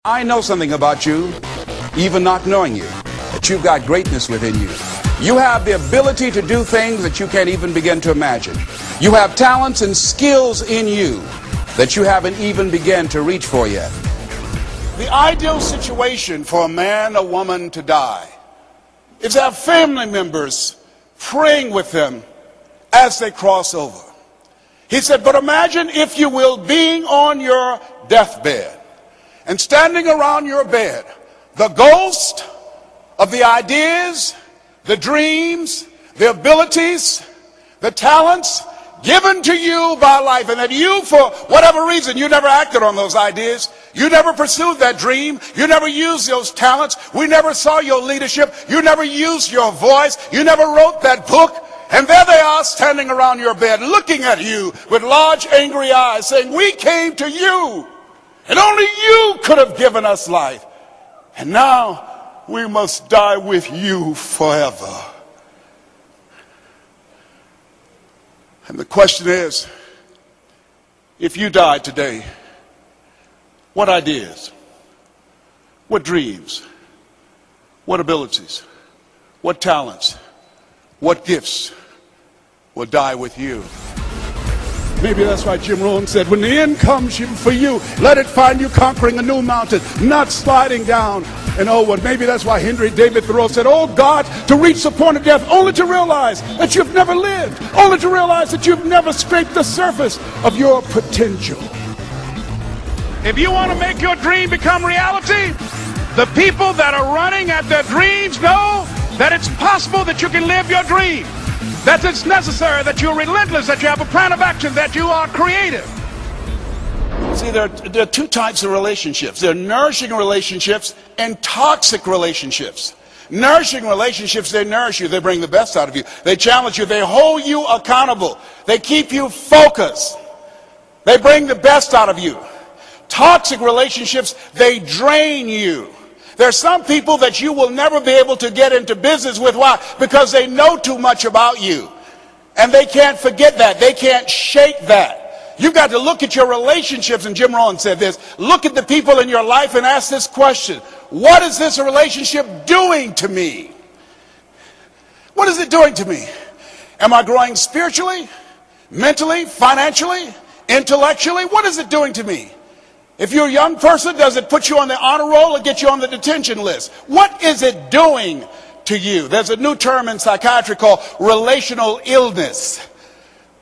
I know something about you, even not knowing you, that you've got greatness within you. You have the ability to do things that you can't even begin to imagine. You have talents and skills in you that you haven't even begun to reach for yet. The ideal situation for a man or woman to die is to have family members praying with them as they cross over. He said, but imagine, if you will, being on your deathbed and standing around your bed, the ghost of the ideas, the dreams, the abilities, the talents given to you by life, and that you, for whatever reason, you never acted on those ideas, you never pursued that dream, you never used those talents, we never saw your leadership, you never used your voice, you never wrote that book, and there they are standing around your bed looking at you with large angry eyes saying, we came to you and only you could have given us life, and now we must die with you forever. And the question is, if you died today, what ideas, what dreams, what abilities, what talents, what gifts will die with you? Maybe that's why Jim Rohn said, when the end comes for you, let it find you conquering a new mountain, not sliding down an old one. Maybe that's why Henry David Thoreau said, oh God, to reach the point of death only to realize that you've never lived, only to realize that you've never scraped the surface of your potential. If you want to make your dream become reality, the people that are running at their dreams know that it's possible that you can live your dream, that it's necessary, that you're relentless, that you have a plan of action, that you are creative. See, there are two types of relationships. There are nourishing relationships and toxic relationships. Nourishing relationships, they nourish you. They bring the best out of you. They challenge you. They hold you accountable. They keep you focused. They bring the best out of you. Toxic relationships, they drain you. There are some people that you will never be able to get into business with. Why? Because they know too much about you. And they can't forget that. They can't shake that. You've got to look at your relationships, and Jim Rohn said this, look at the people in your life and ask this question, what is this relationship doing to me? What is it doing to me? Am I growing spiritually, mentally, financially, intellectually? What is it doing to me? If you're a young person, does it put you on the honor roll or get you on the detention list? What is it doing to you? There's a new term in psychiatry called relational illness.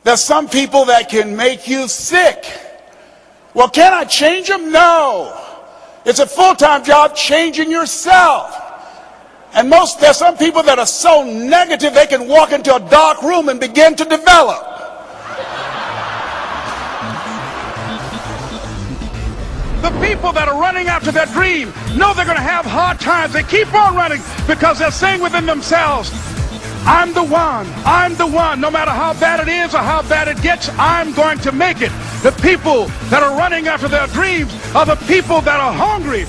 There's some people that can make you sick. Well, can I change them? No. It's a full-time job changing yourself. And there's some people that are so negative they can walk into a dark room and begin to develop. The people that are running after their dream know they're going to have hard times. They keep on running because they're saying within themselves, I'm the one, I'm the one. No matter how bad it is or how bad it gets, I'm going to make it. The people that are running after their dreams are the people that are hungry.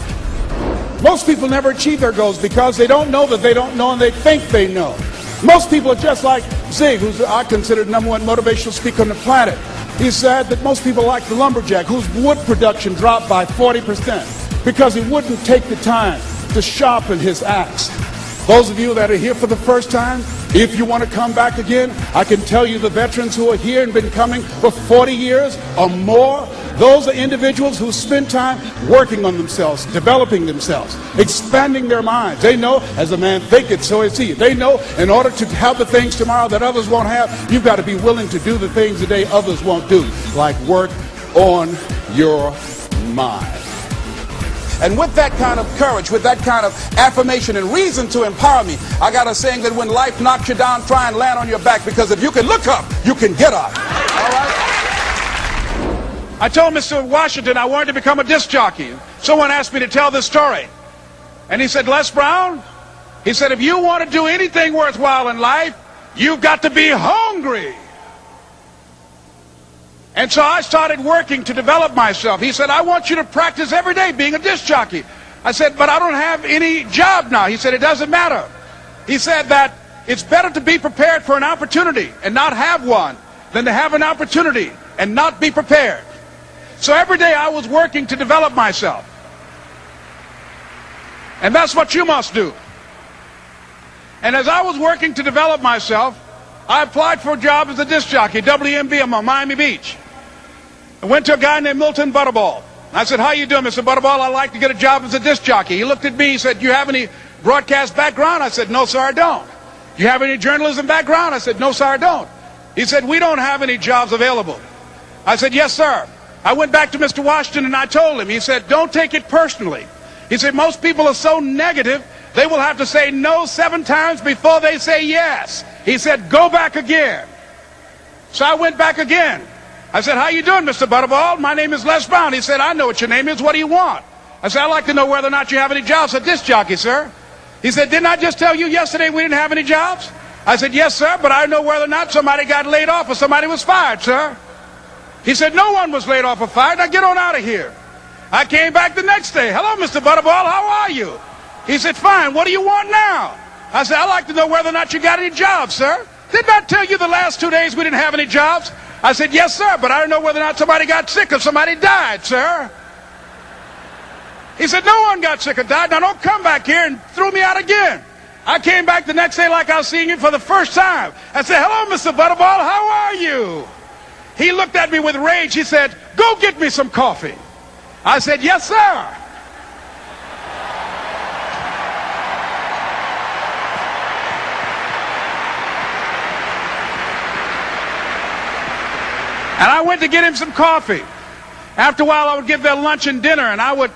Most people never achieve their goals because they don't know that they don't know and they think they know. Most people are just like Zig, who's I consider the #1 motivational speaker on the planet. He said that most people like the lumberjack whose wood production dropped by 40% because he wouldn't take the time to sharpen his axe. Those of you that are here for the first time, if you want to come back again, I can tell you the veterans who are here and been coming for 40 years or more, those are individuals who spend time working on themselves, developing themselves, expanding their minds. They know, as a man thinketh, so is he. They know in order to have the things tomorrow that others won't have, you've got to be willing to do the things today others won't do, like work on your mind. And with that kind of courage, with that kind of affirmation and reason to empower me, I got a saying that when life knocks you down, try and land on your back, because if you can look up, you can get up. All right? I told Mr. Washington I wanted to become a disc jockey. Someone asked me to tell this story. And he said, Les Brown, he said, if you want to do anything worthwhile in life, you've got to be hungry. And so I started working to develop myself. He said, I want you to practice every day being a disc jockey. I said, but I don't have any job now. He said, it doesn't matter. He said that it's better to be prepared for an opportunity and not have one than to have an opportunity and not be prepared. So every day I was working to develop myself. And that's what you must do. And as I was working to develop myself, I applied for a job as a disc jockey, WMB, on Miami Beach. I went to a guy named Milton Butterball. I said, how you doing, Mr. Butterball? I'd like to get a job as a disc jockey. He looked at me, he said, do you have any broadcast background? I said, no, sir, I don't. Do you have any journalism background? I said, no, sir, I don't. He said, we don't have any jobs available. I said, yes, sir. I went back to Mr. Washington and I told him. He said, don't take it personally. He said, most people are so negative, they will have to say no 7 times before they say yes. He said, go back again. So I went back again. I said, how you doing, Mr. Butterball? My name is Les Brown. He said, I know what your name is. What do you want? I said, I'd like to know whether or not you have any jobs as a disc jockey, sir. He said, didn't I just tell you yesterday we didn't have any jobs? I said, yes, sir, but I know whether or not somebody got laid off or somebody was fired, sir. He said, no one was laid off or fired. Now get on out of here. I came back the next day. Hello, Mr. Butterball, how are you? He said, fine, what do you want now? I said, I'd like to know whether or not you got any jobs, sir. Didn't I tell you the last 2 days we didn't have any jobs? I said, yes, sir, but I don't know whether or not somebody got sick or somebody died, sir. He said, no one got sick or died. Now don't come back here and throw me out again. I came back the next day like I was seeing him for the first time. I said, hello, Mr. Butterball, how are you? He looked at me with rage. He said, go get me some coffee. I said, yes, sir. And I went to get him some coffee. After a while, I would give their lunch and dinner, and I would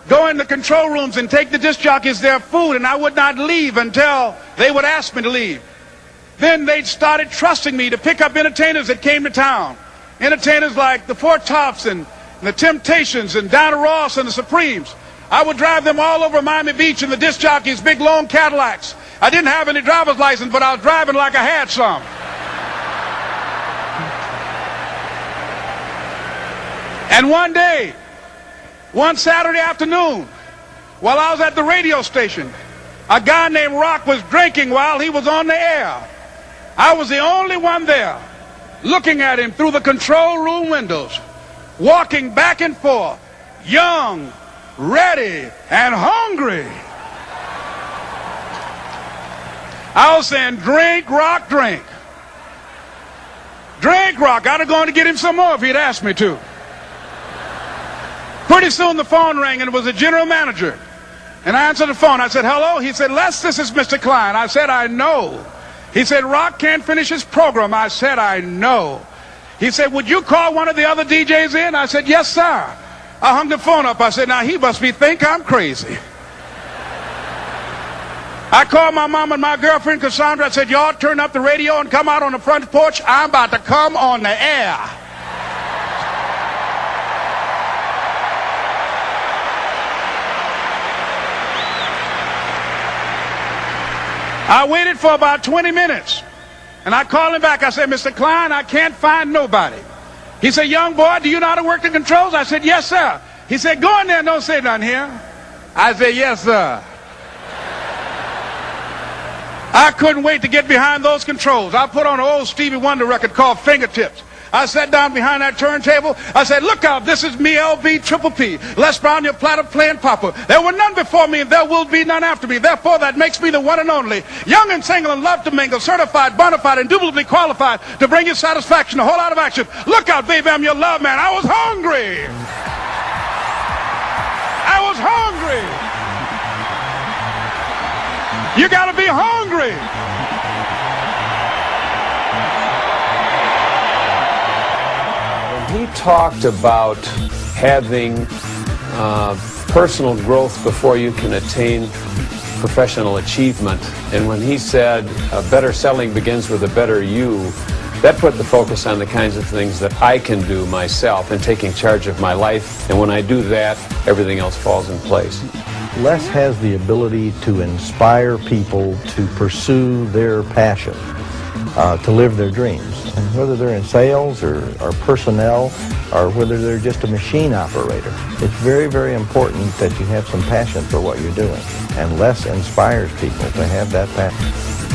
go in the control rooms and take the disc jockeys their food, and I would not leave until they would ask me to leave. Then they started trusting me to pick up entertainers that came to town. Entertainers like the Four Tops and the Temptations and Diana Ross and the Supremes. I would drive them all over Miami Beach in the disc jockeys' big long Cadillacs. I didn't have any driver's license, but I was driving like I had some. And one day, one Saturday afternoon, while I was at the radio station, a guy named Rock was drinking while he was on the air. I was the only one there, looking at him through the control room windows, walking back and forth, young, ready, and hungry. I was saying, drink, Rock, drink. Drink, Rock. I'd have gone to get him some more if he'd asked me to. Pretty soon the phone rang, and it was the general manager. And I answered the phone. I said, hello? He said, Les, this is Mr. Klein. I said, I know. He said, Rock can't finish his program. I said, I know. He said, would you call one of the other DJs in? I said, yes, sir. I hung the phone up. I said, now he must think I'm crazy. I called my mom and my girlfriend, Cassandra. I said, y'all turn up the radio and come out on the front porch. I'm about to come on the air. I waited for about 20 minutes, and I called him back. I said, Mr. Klein, I can't find nobody. He said, young boy, do you know how to work the controls? I said, yes, sir. He said, go in there and don't say nothing here. I said, yes, sir. I couldn't wait to get behind those controls. I put on an old Stevie Wonder record called Fingertips. I sat down behind that turntable. I said, look out, this is me, LB Triple P. Les Brown, your platter playing papa. There were none before me, and there will be none after me. Therefore, that makes me the one and only. Young and single and love to mingle, certified, bona fide, indubitably qualified to bring you satisfaction, a whole lot of action. Look out, baby, I'm your love man. I was hungry. I was hungry. You got to be hungry. He talked about having personal growth before you can attain professional achievement. And when he said better selling begins with a better you, that put the focus on the kinds of things that I can do myself and taking charge of my life. And when I do that, everything else falls in place. Les has the ability to inspire people to pursue their passion, to live their dreams. And whether they're in sales or personnel or whether they're just a machine operator, it's very, very important that you have some passion for what you're doing. And Les inspires people to have that passion.